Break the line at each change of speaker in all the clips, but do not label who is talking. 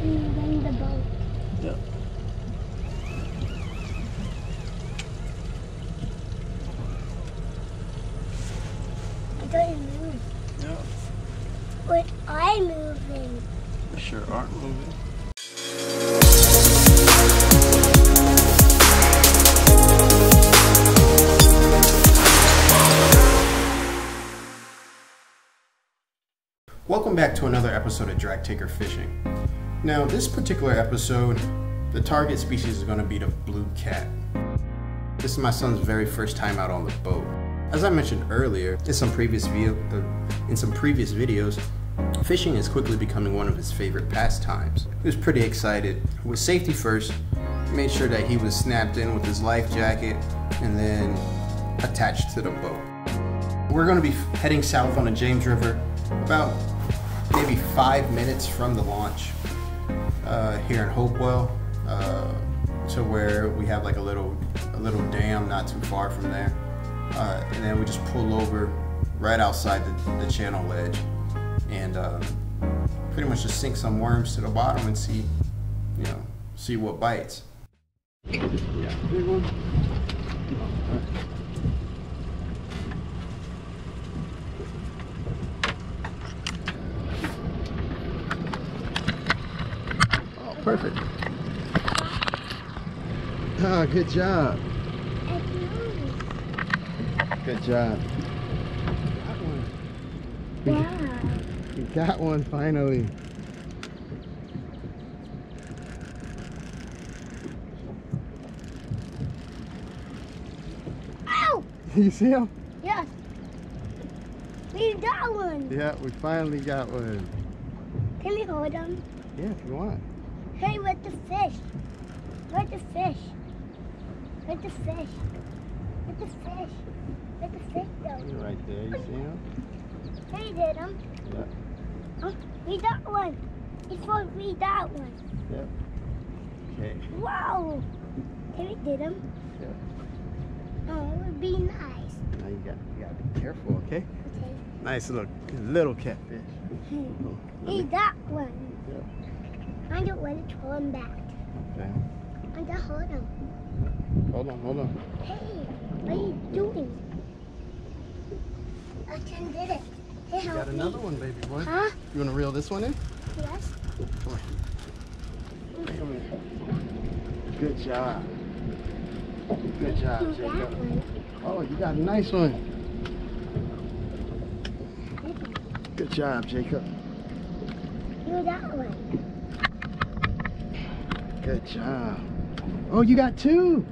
in the boat.
Yep.
It doesn't move.
Yep.
But I'm moving.
We sure aren't moving.
Welcome back to another episode of Drag Taker Fishing. Now, this particular episode, the target species is going to be the blue cat. This is my son's very first time out on the boat. As I mentioned earlier, in some previous videos, fishing is quickly becoming one of his favorite pastimes. He was pretty excited. With safety first, made sure that he was snapped in with his life jacket and then attached to the boat. We're going to be heading south on the James River, about maybe 5 minutes from the launch here in Hopewell, to where we have like a little dam not too far from there, and then we just pull over right outside the channel ledge and pretty much just sink some worms to the bottom and see what bites.
Yeah, big one. Perfect. Oh, good job. Good job. Got one.
Wow.
We got one finally.
Ow!
You see him?
Yes. We got one.
Yeah, we finally got one.
Can we hold them?
Yeah, if you want.
Hey, where's the fish? Where's the fish? Where's the fish? Where's the fish? Where's the fish go?
You're right there. You see him?
Hey, did him.
Yeah.
Oh, we got one. It's for we got one.
Yep. Okay.
Wow. Can we get him?
Yep.
Oh, it would be nice.
Now you gotta be careful, okay?
Okay.
Nice little catfish.
We got one.
Yep.
I don't want to throw him back.
Okay.
I just hold him.
Hold on.
Hey, what are you doing? I can get it. Hey,
You
help
got another one, baby boy.
Huh?
You wanna reel this one in?
Yes.
Come on. Come here. Good job. Good job,
You got
Jacob.
one.
Oh, you got a nice one. Good job, Jacob.
You got one.
Good job. Oh, you got two.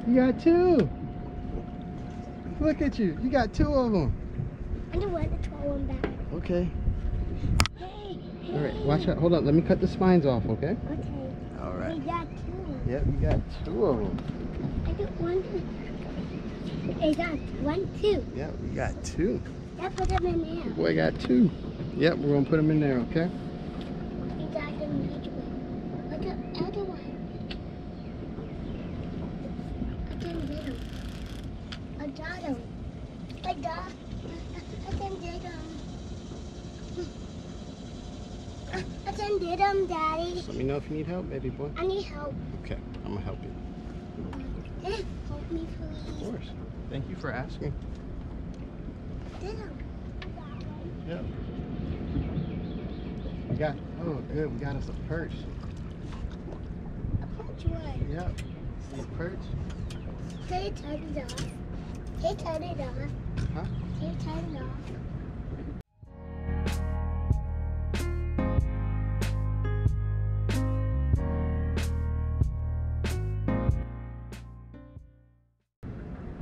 You got two. Look at you. You got two of them.
I don't want to throw him back.
Okay.
Hey.
All right. Watch out. Hold on. Let me cut the spines off, okay?
Okay.
All right.
We got two.
Yep, you got two of them.
I don't want to. I got one, two.
Yep, we got two.
I put them in there.
Boy got two. Yep, we're gonna put them in there, okay?
We got them each one. Look at the other one. I can get him. I got him. I can get him. I can get him, Daddy.
Just let me know if you need help, baby boy.
I need help.
Okay, I'm gonna help you.
Help me,
Of
please.
course. Thank you for asking.
Get him.
Yep. Oh good, we got us a perch.
A punch one.
Yep. See a perch?
Can you turn it off? Can you turn it off?
Huh?
Can you turn it off?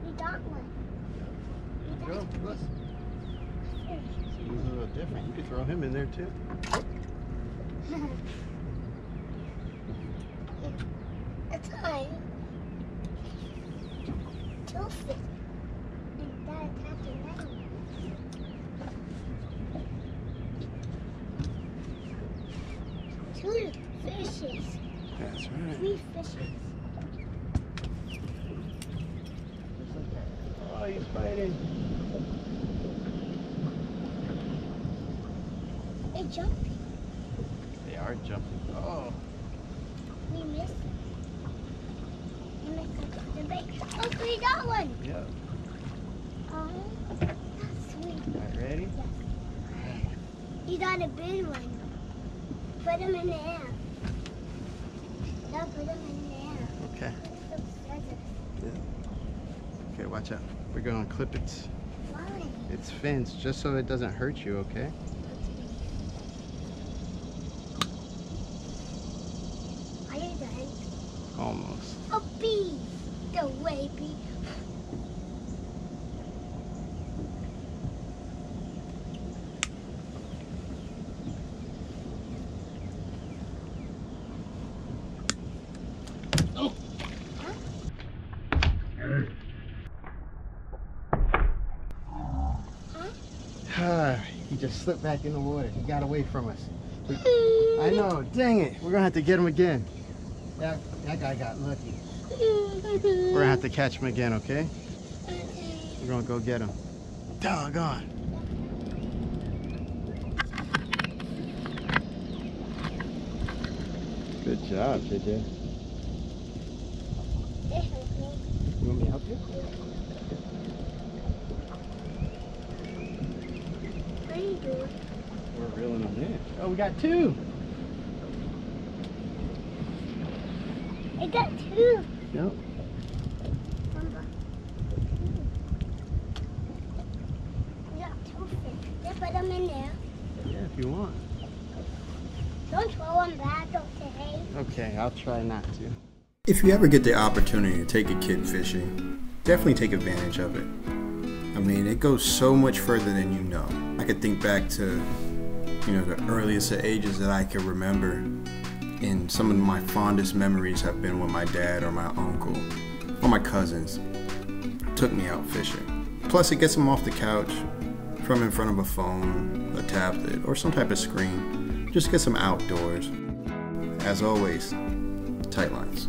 We got one.
Go, look. He's a little different. You could throw him in there too.
It's fine. Two fish. And that attacking that one. Two fishes.
That's right.
Three fishes.
Oh, he's fighting.
They jumping.
They are. are jumping. Oh.
We missed it. We missed the bait. Oh, we got one.
Yep.
Oh, that's sweet.
Alright, ready?
Yes. You got a big one. Put him in the air. No, put him in the air.
Okay.
Put some feathers.
Okay, watch out. We're going to clip its
Why?
fins just so it doesn't hurt you, okay?
Are you done?
Almost.
A bee. The way bee.
He just slipped back in the water. He got away from us. I know, dang it. We're gonna have to get him again. That guy got lucky. We're gonna have to catch him again, okay? We're gonna go get him. Doggone. Good job, JJ. You want me to help you?
What are you doing?
We're reeling them in. Oh, we got two.
I got two.
Yep.
We got two fish. Just put them in there.
Yeah, if you want.
Don't throw them back, okay?
Okay, I'll try not to.
If you ever get the opportunity to take a kid fishing, definitely take advantage of it. I mean, it goes so much further than you know. I could think back to, the earliest ages that I can remember, and some of my fondest memories have been when my dad or my uncle or my cousins took me out fishing. Plus, it gets them off the couch, from in front of a phone, a tablet, or some type of screen. Just get them outdoors. As always, tight lines.